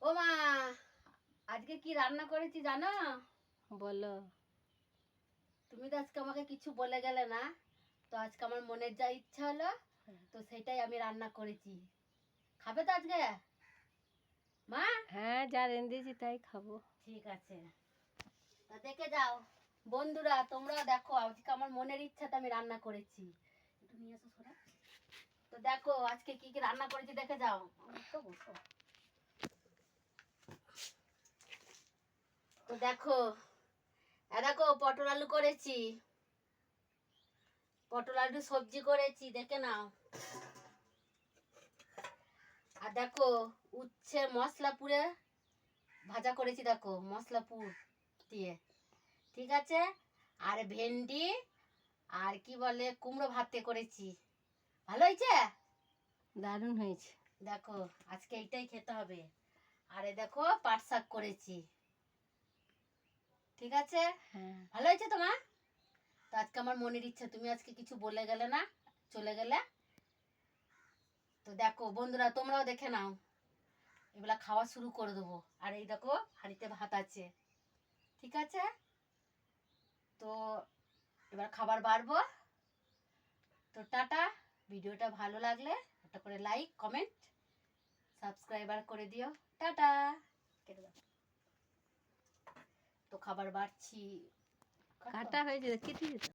ও মা, আজকে কি রান্না করেছি জানো? বলো। তুমি তো আজকে আমাকে কিছু বলে গেলে না, তো আজকে আমার মনের যা ইচ্ছা হলো তো সেটাই আমি রান্না করেছি। খাবে তো আজকে মা? হ্যাঁ, যা রেঁধেছি তাই খাবো। ঠিক আছে, তা দেখে যাও বন্ধুরা, তোমরা দেখো আজকে আমার মনের ইচ্ছাতে আমি রান্না করেছি। একটু নিয়ে আসো সোনা। তো দেখো আজকে কি কি রান্না করেছি দেখে যাও। বসো, বসো। তো দেখো, দেখো পটল আলু করেছি, পটল আলু সবজি করেছি, দেখে নাও। আর দেখো উচ্ছে মশলা পুরে ভাজা করেছি, দেখো মশলা পুর দিয়ে, ঠিক আছে। আর ভেন্ডি আর কি বলে কুমড়ো ভাতে করেছি, ভালো হয়েছে? দারুণ হয়েছে। দেখো আজকে এইটাই খেতে হবে। আরে দেখো পাট শাক করেছি, ঠিক আছে। হ্যাঁ। ভালো হয়েছে তো মা? তো আজকে আমার মনের ইচ্ছা, তুমি আজকে কিছু বলে গেলে না, চলে গেলে। তো দেখো বন্ধুরা তোমরাও দেখে নাও, এগুলা খাওয়া শুরু করে দেবো। আর এই দেখো হাঁড়িতে ভাত আছে, ঠিক আছে। তো এবার খাবার বাড়বো। তো টাটা। ভিডিওটা ভালো লাগলে একটা করে লাইক কমেন্ট সাবস্ক্রাইবার করে দিও। টাটা। কেটে দাও। তো খাবার বাড়ছি, কাটা হয়েছে, কেটে যেত।